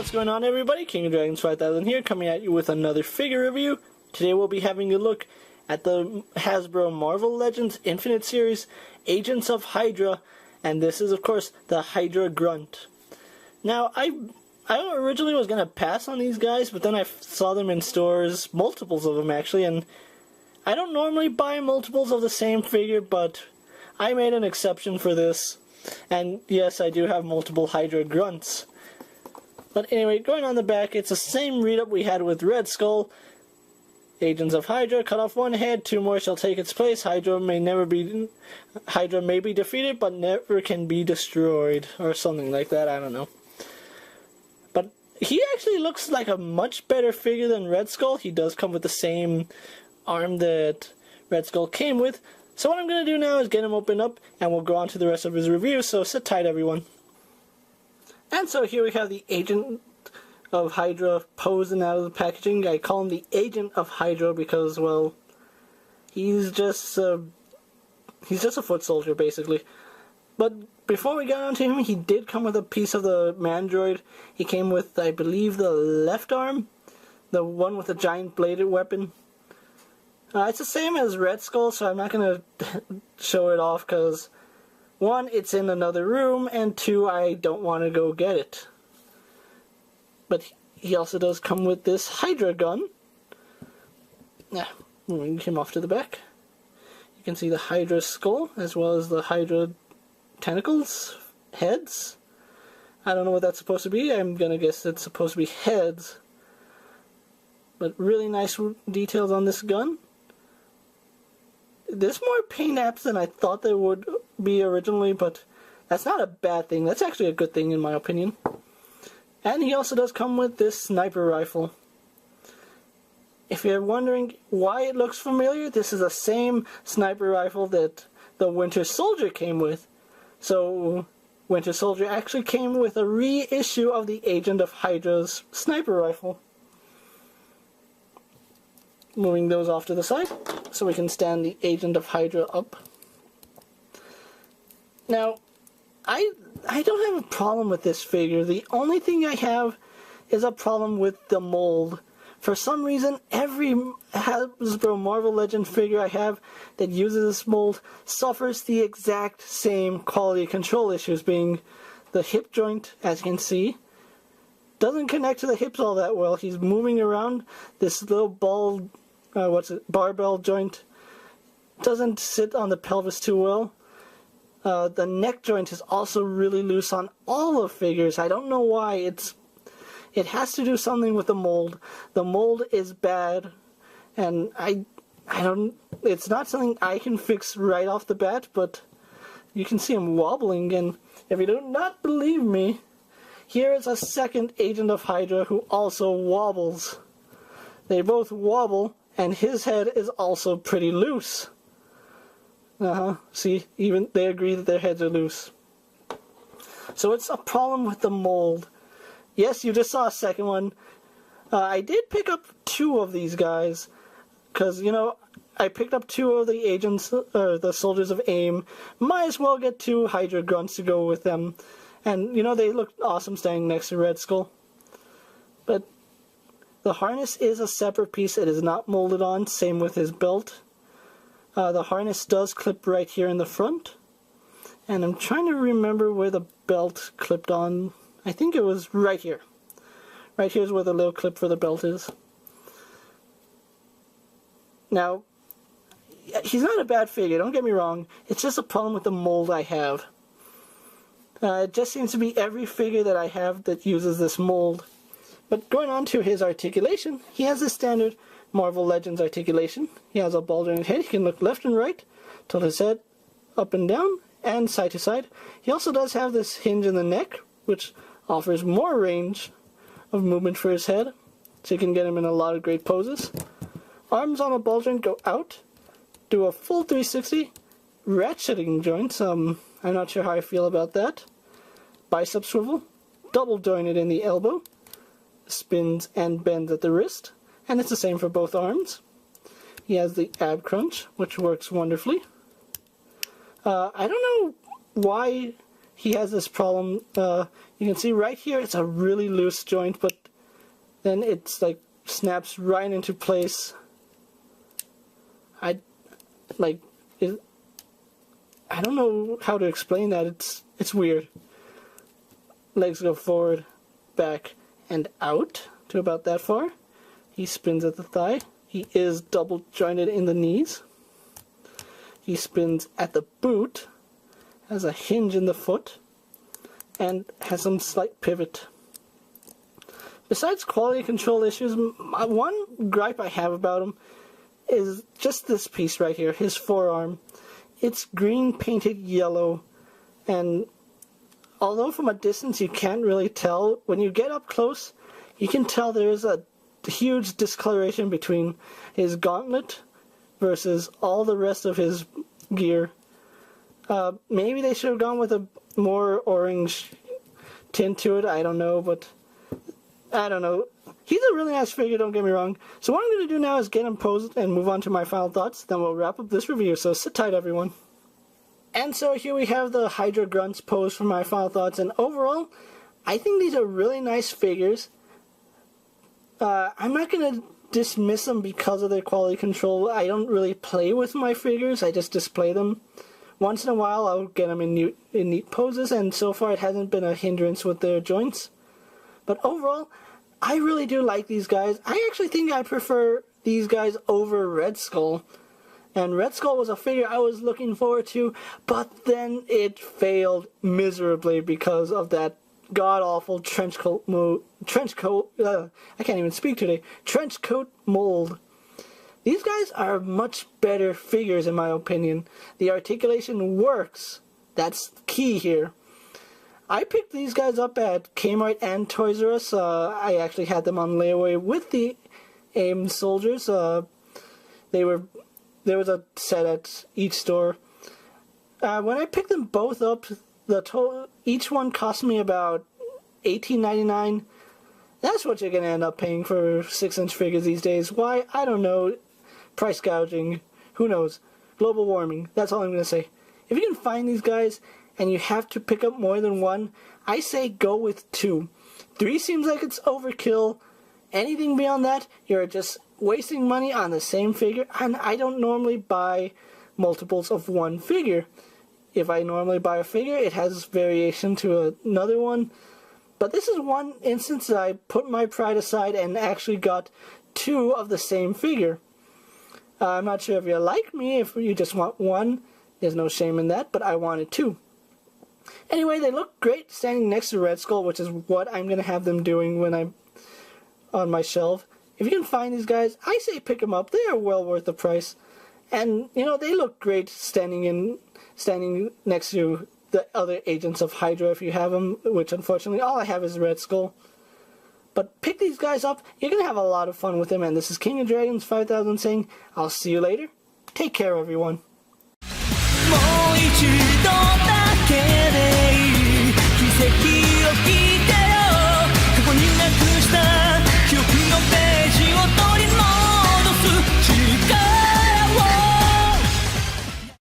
What's going on, everybody? King of Dragons 5000 here, coming at you with another figure review. Today we'll be having a look at the Hasbro Marvel Legends Infinite Series Agents of Hydra, and this is of course the Hydra Grunt. Now I originally was going to pass on these guys, but then I saw them in stores, multiples of them actually, and I don't normally buy multiples of the same figure, but I made an exception for this. And yes, I do have multiple Hydra Grunts. But anyway, going on the back, it's the same read-up we had with Red Skull. Agents of Hydra, cut off one head, two more shall take its place. Hydra may be defeated, but never can be destroyed. Or something like that, I don't know. But he actually looks like a much better figure than Red Skull. He does come with the same arm that Red Skull came with. So what I'm going to do now is get him opened up, and we'll go on to the rest of his review, so sit tight, everyone. And so here we have the Agent of Hydra posing out of the packaging. I call him the Agent of Hydra because, well, he's just a foot soldier, basically. But before we got onto him, he did come with a piece of the Mandroid. He came with, I believe, the left arm, the one with the giant bladed weapon. It's the same as Red Skull, so I'm not going to show it off because, one, it's in another room, and two, I don't want to go get it. But he also does come with this Hydra gun. Now, moving him off to the back, you can see the Hydra skull, as well as the Hydra tentacles, heads. I don't know what that's supposed to be. I'm going to guess it's supposed to be heads. But really nice details on this gun. There's more paint apps than I thought there would be originally, but that's not a bad thing. That's actually a good thing in my opinion. And he also does come with this sniper rifle. If you're wondering why it looks familiar, this is the same sniper rifle that the Winter Soldier came with. So Winter Soldier actually came with a reissue of the Agent of Hydra's sniper rifle. Moving those off to the side, so we can stand the Agent of Hydra up. Now, I don't have a problem with this figure. The only thing I have is a problem with the mold. For some reason, every Hasbro Marvel Legend figure I have that uses this mold suffers the exact same quality control issues, being the hip joint, as you can see, doesn't connect to the hips all that well. He's moving around this little ball. Barbell joint doesn't sit on the pelvis too well. The neck joint is also really loose on all the figures. I don't know why. It has to do something with the mold. The mold is bad, and it's not something I can fix right off the bat, but you can see him wobbling, and if you do not believe me, here is a second Agent of Hydra who also wobbles. They both wobble, and his head is also pretty loose. See, even they agree that their heads are loose. So it's a problem with the mold. Yes, you just saw a second one. I did pick up two of these guys, because, you know, I picked up two of the agents, the Soldiers of AIM. Might as well get two Hydra Grunts to go with them. And, you know, they look awesome standing next to Red Skull. But the harness is a separate piece. It is not molded on. Same with his belt. The harness does clip right here in the front. And I'm trying to remember where the belt clipped on. I think it was right here. Right here is where the little clip for the belt is. Now, he's not a bad figure, don't get me wrong. It's just a problem with the mold I have. It just seems to be every figure that I have that uses this mold. But going on to his articulation, he has the standard Marvel Legends articulation. He has a ball jointed head. He can look left and right, tilt his head up and down, and side to side. He also does have this hinge in the neck, which offers more range of movement for his head, so you can get him in a lot of great poses. Arms on a ball joint go out, do a full 360, ratcheting joints. I'm not sure how I feel about that. Bicep swivel, double jointed in the elbow, spins and bends at the wrist, and it's the same for both arms. He has the ab crunch, which works wonderfully. I don't know why he has this problem. You can see right here, it's a really loose joint, but then it's like snaps right into place. I don't know how to explain that. It's weird. Legs go forward, back, and out to about that far. He spins at the thigh. He is double jointed in the knees. He spins at the boot, has a hinge in the foot, and has some slight pivot. Besides quality control issues, one gripe I have about him is just this piece right here, his forearm. It's green painted yellow, and although from a distance you can't really tell, when you get up close, you can tell there is a huge discoloration between his gauntlet versus all the rest of his gear. Maybe they should have gone with a more orange tint to it, I don't know, but I don't know. He's a really nice figure, don't get me wrong. So what I'm going to do now is get him posed and move on to my final thoughts. Then we'll wrap up this review, so sit tight, everyone. And so here we have the Hydra grunts posed for my final thoughts. And overall, I think these are really nice figures. I'm not going to dismiss them because of their quality control. I don't really play with my figures, I just display them. Once in a while, I'll get them in neat poses, and so far it hasn't been a hindrance with their joints. But overall, I really do like these guys. I actually think I prefer these guys over Red Skull. And Red Skull was a figure I was looking forward to, but then it failed miserably because of that god-awful trench coat mold. These guys are much better figures in my opinion. The articulation works. That's key here. I picked these guys up at Kmart and Toys R Us. I actually had them on layaway with the AIM soldiers. There was a set at each store. When I picked them both up, each one cost me about $18.99. That's what you're gonna end up paying for 6-inch figures these days. Why? I don't know. Price gouging. Who knows? Global warming. That's all I'm gonna say. If you can find these guys and you have to pick up more than one, I say go with 2. 3 seems like it's overkill. Anything beyond that, you're just wasting money on the same figure, and I don't normally buy multiples of one figure. If I normally buy a figure, it has variation to another one, but this is one instance that I put my pride aside and actually got 2 of the same figure. I'm not sure if you're like me, if you just want one, there's no shame in that, but I wanted 2. Anyway, they look great standing next to Red Skull, which is what I'm going to have them doing when I'm on my shelf. If you can find these guys, I say pick them up. They are well worth the price. And, you know, they look great standing next to the other agents of Hydra if you have them, which unfortunately all I have is Red Skull. But pick these guys up. You're going to have a lot of fun with them. And this is King of Dragons 5000 saying, I'll see you later. Take care, everyone.